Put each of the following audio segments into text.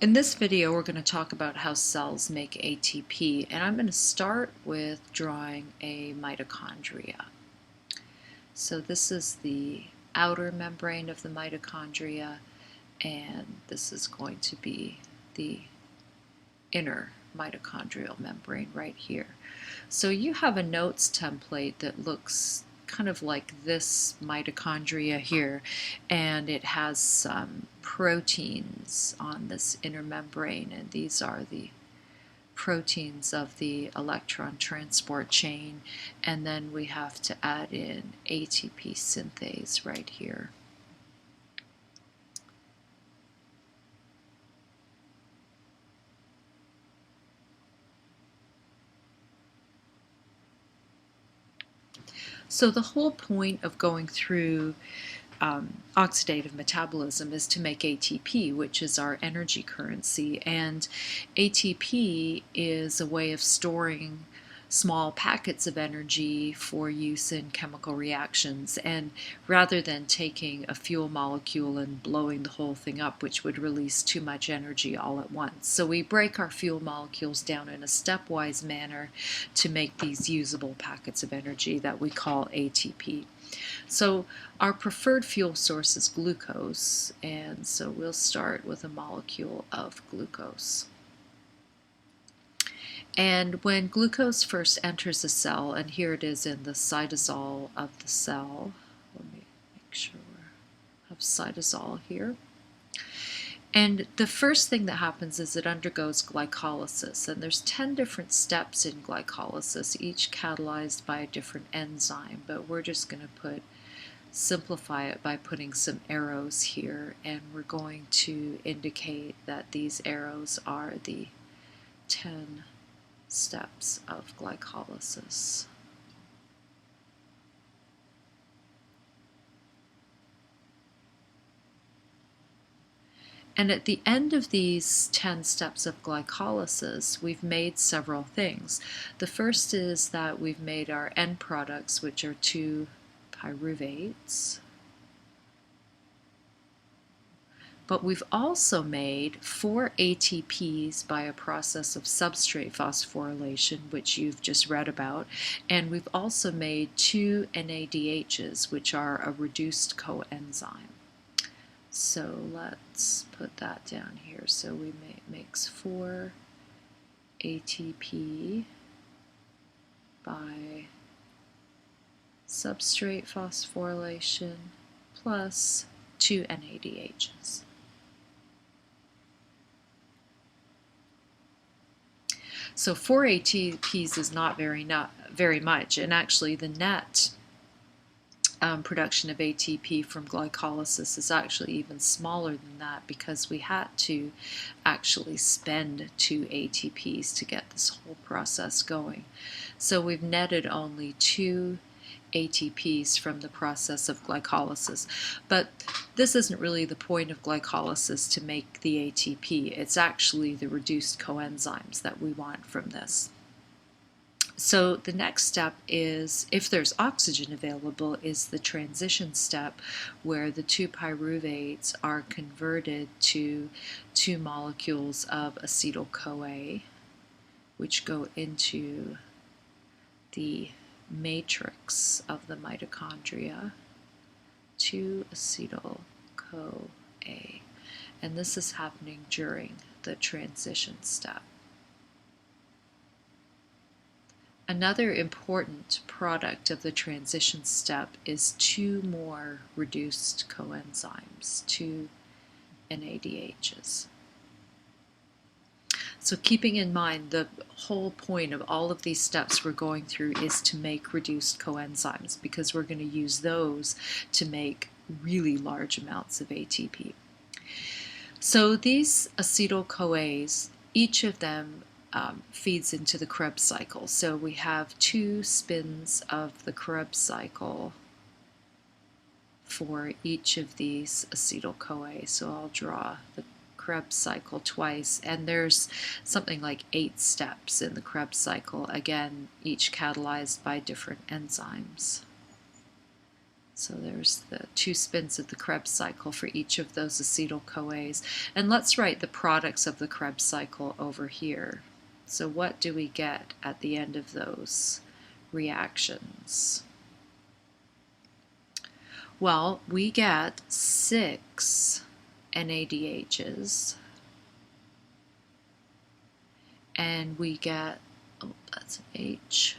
In this video, we're going to talk about how cells make ATP, and I'm going to start with drawing a mitochondria. So this is the outer membrane of the mitochondria, and this is going to be the inner mitochondrial membrane right here. So you have a notes template that looks kind of like this mitochondria here, and it has some proteins on this inner membrane, and these are the proteins of the electron transport chain, and then we have to add in ATP synthase right here. So the whole point of going through oxidative metabolism is to make ATP, which is our energy currency. And ATP is a way of storing small packets of energy for use in chemical reactions. And rather than taking a fuel molecule and blowing the whole thing up, which would release too much energy all at once. So we break our fuel molecules down in a stepwise manner to make these usable packets of energy that we call ATP. So our preferred fuel source is glucose, and so we'll start with a molecule of glucose. And when glucose first enters a cell, and here it is in the cytosol of the cell, let me make sure we have cytosol here. And the first thing that happens is it undergoes glycolysis, and there's 10 different steps in glycolysis, each catalyzed by a different enzyme, but we're just going to simplify it by putting some arrows here, and we're going to indicate that these arrows are the 10 steps of glycolysis. And at the end of these 10 steps of glycolysis, we've made several things. The first is that we've made our end products, which are 2 pyruvates. But we've also made 4 ATPs by a process of substrate phosphorylation, which you've just read about, and we've also made 2 NADHs, which are a reduced coenzyme. So let's put that down here. So we makes 4 ATP by substrate phosphorylation plus 2 NADHs. So 4 ATPs is not very much, and actually the net production of ATP from glycolysis is actually even smaller than that, because we had to actually spend 2 ATPs to get this whole process going. So we've netted only 2 ATPs from the process of glycolysis. But this isn't really the point of glycolysis to make the ATP. It's actually the reduced coenzymes that we want from this. So the next step is, if there's oxygen available, is the transition step, where the 2 pyruvates are converted to 2 molecules of acetyl-CoA, which go into the matrix of the mitochondria, 2 acetyl-CoA. And this is happening during the transition step. Another important product of the transition step is 2 more reduced coenzymes, 2 NADHs. So keeping in mind, the whole point of all of these steps we're going through is to make reduced coenzymes, because we're going to use those to make really large amounts of ATP. So these acetyl-CoAs, each of them feeds into the Krebs cycle. So we have 2 spins of the Krebs cycle for each of these acetyl-CoA. So I'll draw the Krebs cycle twice, and there's something like 8 steps in the Krebs cycle, again, each catalyzed by different enzymes. So there's the 2 spins of the Krebs cycle for each of those acetyl-CoAs. And let's write the products of the Krebs cycle over here. So what do we get at the end of those reactions? Well, we get 6 NADHs, and we get, oh, that's an H,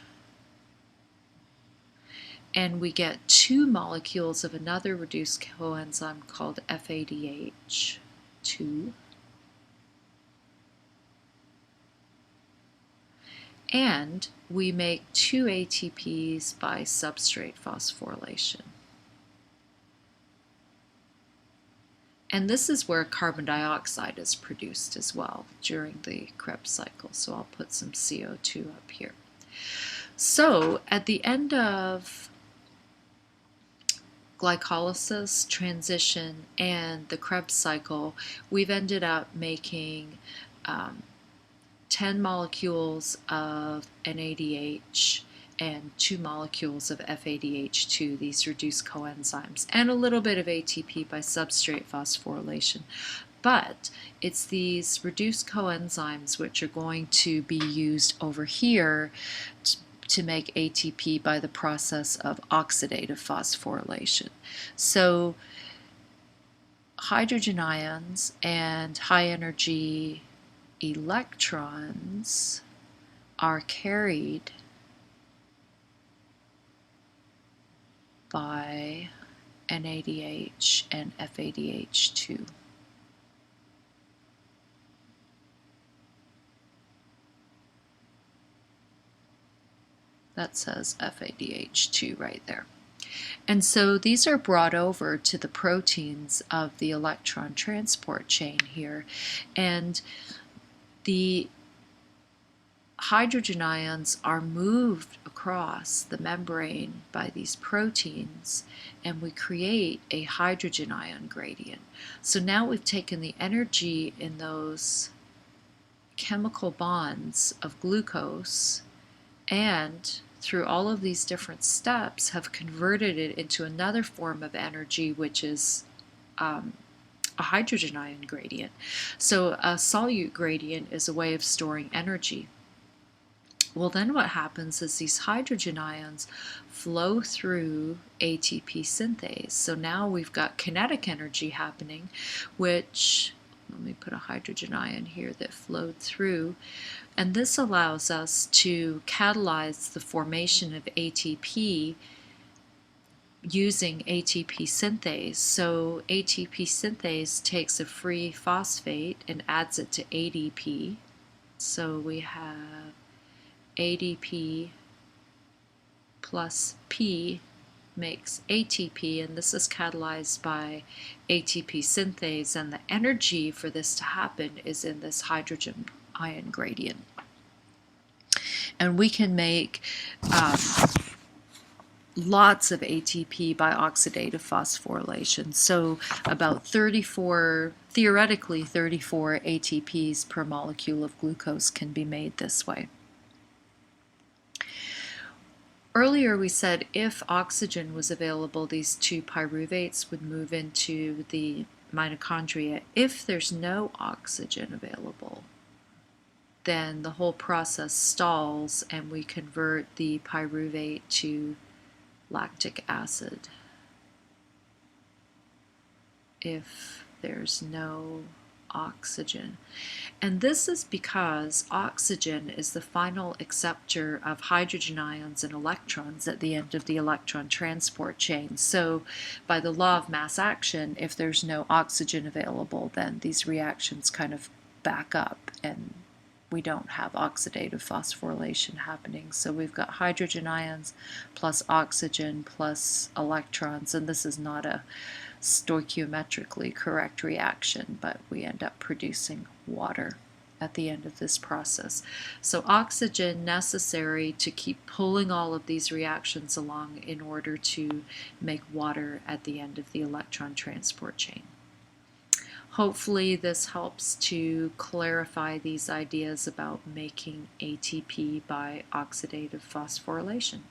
and we get 2 molecules of another reduced coenzyme called FADH2. And we make 2 ATPs by substrate phosphorylation. And this is where carbon dioxide is produced as well during the Krebs cycle. So I'll put some CO2 up here. So at the end of glycolysis, transition, and the Krebs cycle, we've ended up making 10 molecules of NADH and 2 molecules of FADH2, these reduced coenzymes, and a little bit of ATP by substrate phosphorylation. But it's these reduced coenzymes which are going to be used over here to make ATP by the process of oxidative phosphorylation. So hydrogen ions and high energy electrons are carried by NADH and FADH2. That says FADH2 right there. And so these are brought over to the proteins of the electron transport chain here, and the hydrogen ions are moved across the membrane by these proteins, and we create a hydrogen ion gradient. So now we've taken the energy in those chemical bonds of glucose and through all of these different steps have converted it into another form of energy, which is a hydrogen ion gradient. So a solute gradient is a way of storing energy. Well, then what happens is these hydrogen ions flow through ATP synthase. So now we've got kinetic energy happening, which, let me put a hydrogen ion here that flowed through, and this allows us to catalyze the formation of ATP using ATP synthase. So ATP synthase takes a free phosphate and adds it to ADP. So we have ADP plus P makes ATP, and this is catalyzed by ATP synthase, and the energy for this to happen is in this hydrogen ion gradient. And we can make lots of ATP by oxidative phosphorylation. So about 34, theoretically 34 ATPs per molecule of glucose can be made this way. Earlier we said if oxygen was available, these 2 pyruvates would move into the mitochondria. If there's no oxygen available, then the whole process stalls and we convert the pyruvate to lactic acid. If there's no oxygen. And this is because oxygen is the final acceptor of hydrogen ions and electrons at the end of the electron transport chain. So by the law of mass action, if there's no oxygen available, then these reactions kind of back up and we don't have oxidative phosphorylation happening. So we've got hydrogen ions plus oxygen plus electrons, and this is not a stoichiometrically correct reaction, but we end up producing water at the end of this process. So oxygen necessary to keep pulling all of these reactions along in order to make water at the end of the electron transport chain. Hopefully this helps to clarify these ideas about making ATP by oxidative phosphorylation.